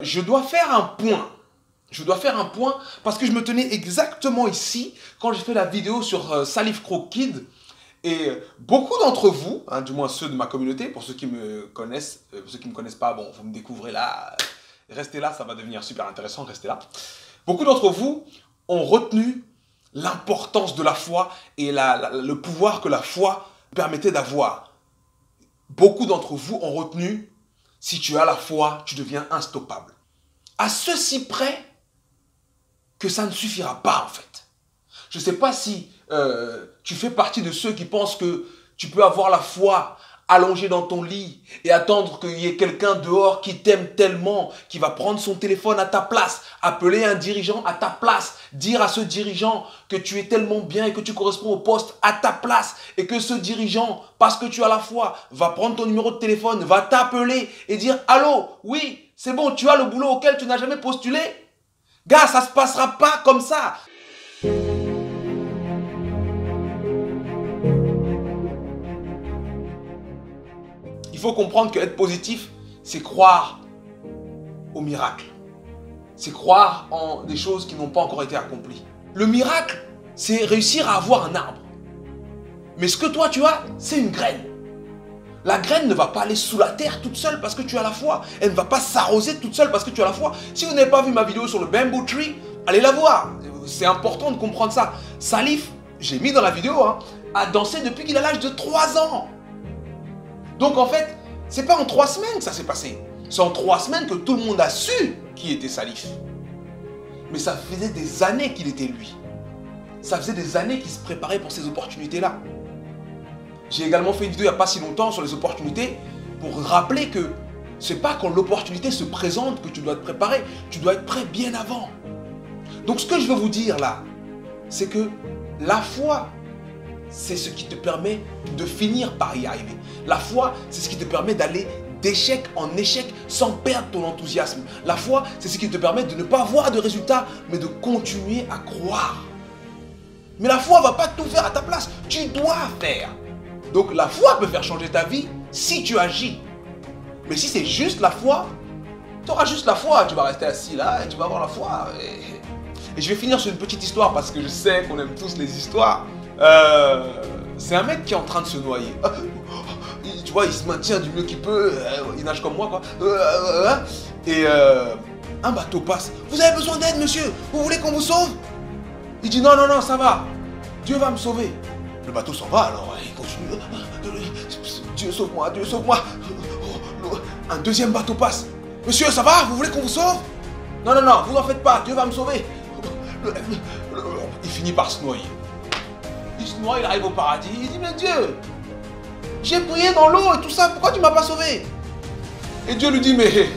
Je dois faire un point. Je dois faire un point parce que je me tenais exactement ici quand j'ai fait la vidéo sur Salif Crook Kid. Et beaucoup d'entre vous, hein, du moins ceux de ma communauté, pour ceux qui me connaissent, pour ceux qui ne me connaissent pas, bon, vous me découvrez là. Restez là, ça va devenir super intéressant, restez là. Beaucoup d'entre vous ont retenu l'importance de la foi et le pouvoir que la foi permettait d'avoir. Beaucoup d'entre vous ont retenu, si tu as la foi, tu deviens instoppable. À ceci près que ça ne suffira pas en fait. Je ne sais pas si tu fais partie de ceux qui pensent que tu peux avoir la foi allongé dans ton lit et attendre qu'il y ait quelqu'un dehors qui t'aime tellement, qui va prendre son téléphone à ta place, appeler un dirigeant à ta place, dire à ce dirigeant que tu es tellement bien et que tu corresponds au poste à ta place et que ce dirigeant, parce que tu as la foi, va prendre ton numéro de téléphone, va t'appeler et dire « Allô, oui, c'est bon, tu as le boulot auquel tu n'as jamais postulé ?» Gars, ça ne se passera pas comme ça. Il faut comprendre qu'être positif, c'est croire au miracle. C'est croire en des choses qui n'ont pas encore été accomplies. Le miracle, c'est réussir à avoir un arbre. Mais ce que toi tu as, c'est une graine. La graine ne va pas aller sous la terre toute seule parce que tu as la foi. Elle ne va pas s'arroser toute seule parce que tu as la foi. Si vous n'avez pas vu ma vidéo sur le bamboo tree, allez la voir. C'est important de comprendre ça. Salif, j'ai mis dans la vidéo, hein, a dansé depuis qu'il a l'âge de 3 ans. Donc en fait, c'est pas en 3 semaines que ça s'est passé. C'est en 3 semaines que tout le monde a su qui était Salif. Mais ça faisait des années qu'il était lui. Ça faisait des années qu'il se préparait pour ces opportunités-là. J'ai également fait une vidéo il n'y a pas si longtemps sur les opportunités pour rappeler que c'est pas quand l'opportunité se présente que tu dois te préparer. Tu dois être prêt bien avant. Donc ce que je veux vous dire là, c'est que la foi, c'est ce qui te permet de finir par y arriver. La foi, c'est ce qui te permet d'aller d'échec en échec sans perdre ton enthousiasme. La foi, c'est ce qui te permet de ne pas voir de résultats, mais de continuer à croire. Mais la foi ne va pas tout faire à ta place. Tu dois faire. Donc la foi peut faire changer ta vie si tu agis. Mais si c'est juste la foi, tu auras juste la foi. Tu vas rester assis là et tu vas avoir la foi. Et je vais finir sur une petite histoire parce que je sais qu'on aime tous les histoires. C'est un mec qui est en train de se noyer. Tu vois, il se maintient du mieux qu'il peut. Il nage comme moi, quoi. Et un bateau passe. Vous avez besoin d'aide, monsieur? Vous voulez qu'on vous sauve? Il dit non, non, non, ça va. Dieu va me sauver. Le bateau s'en va, alors il continue. Dieu sauve-moi, Dieu sauve-moi. Un deuxième bateau passe. Monsieur, ça va? Vous voulez qu'on vous sauve? Non, non, non, vous n'en faites pas. Dieu va me sauver. Il finit par se noyer. Il se noie, il arrive au paradis. Il dit, mais Dieu, j'ai prié dans l'eau et tout ça, pourquoi tu ne m'as pas sauvé? Et Dieu lui dit, mais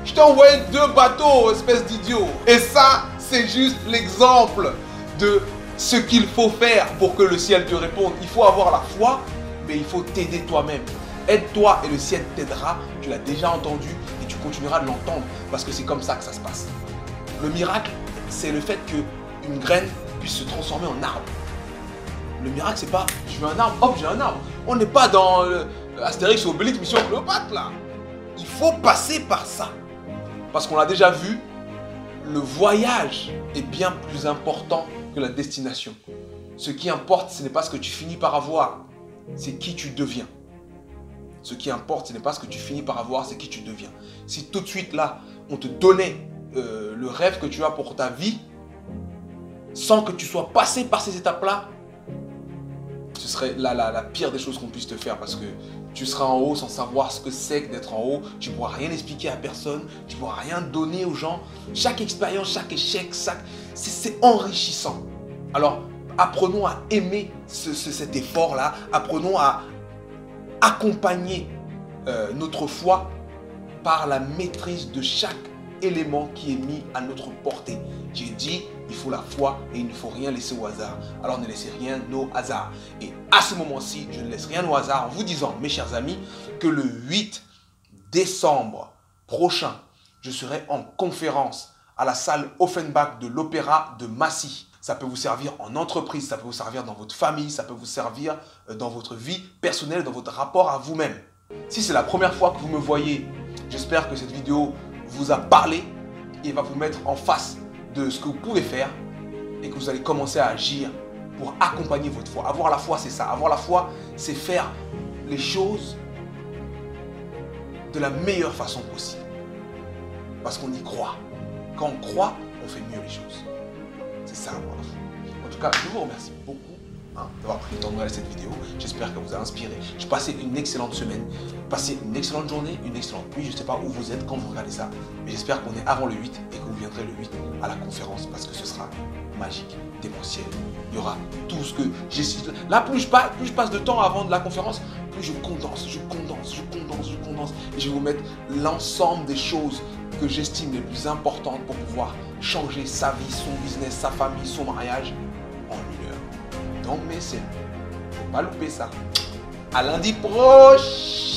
je t'ai envoyé 2 bateaux, espèce d'idiot. Et ça, c'est juste l'exemple de ce qu'il faut faire pour que le ciel te réponde. Il faut avoir la foi, mais il faut t'aider toi-même. Aide-toi et le ciel t'aidera. Tu l'as déjà entendu et tu continueras de l'entendre parce que c'est comme ça que ça se passe. Le miracle, c'est le fait qu'une graine puisse se transformer en arbre. Le miracle, c'est pas je veux un arbre, hop, j'ai un arbre. On n'est pas dans Astérix ou Obélix, mission Cléopâtre là. Il faut passer par ça. Parce qu'on l'a déjà vu, le voyage est bien plus important que la destination. Ce qui importe, ce n'est pas ce que tu finis par avoir, c'est qui tu deviens. Ce qui importe, ce n'est pas ce que tu finis par avoir, c'est qui tu deviens. Si tout de suite là, on te donnait le rêve que tu as pour ta vie, sans que tu sois passé par ces étapes-là, ce serait la pire des choses qu'on puisse te faire parce que tu seras en haut sans savoir ce que c'est que d'être en haut. Tu ne pourras rien expliquer à personne, tu ne pourras rien donner aux gens. Chaque expérience, chaque échec, c'est enrichissant. Alors, apprenons à aimer cet effort-là, apprenons à accompagner notre foi par la maîtrise de chaque élément qui est mis à notre portée. J'ai dit, il faut la foi et il ne faut rien laisser au hasard. Alors ne laissez rien au hasard. Et à ce moment-ci, je ne laisse rien au hasard en vous disant, mes chers amis, que le 8 décembre prochain, je serai en conférence à la salle Offenbach de l'Opéra de Massy. Ça peut vous servir en entreprise, ça peut vous servir dans votre famille, ça peut vous servir dans votre vie personnelle, dans votre rapport à vous-même. Si c'est la première fois que vous me voyez, j'espère que cette vidéo vous a parlé, il va vous mettre en face de ce que vous pouvez faire et que vous allez commencer à agir pour accompagner votre foi. Avoir la foi, c'est ça. Avoir la foi, c'est faire les choses de la meilleure façon possible. Parce qu'on y croit. Quand on croit, on fait mieux les choses. C'est ça, avoir la foi. En tout cas, je vous remercie beaucoup d'avoir pris le temps de regarder cette vidéo. J'espère qu'elle vous a inspiré. Je passais une excellente semaine. Passez une excellente journée, une excellente nuit. Je ne sais pas où vous êtes quand vous regardez ça. Mais j'espère qu'on est avant le 8 et que vous viendrez le 8 à la conférence parce que ce sera magique, démentiel. Il y aura tout ce que j'essaie. Là, plus je passe de temps avant de la conférence, plus je condense. Et je vais vous mettre l'ensemble des choses que j'estime les plus importantes pour pouvoir changer sa vie, son business, sa famille, son mariage en 1 heure. Donc, mais c'est, faut pas louper ça. À lundi prochain.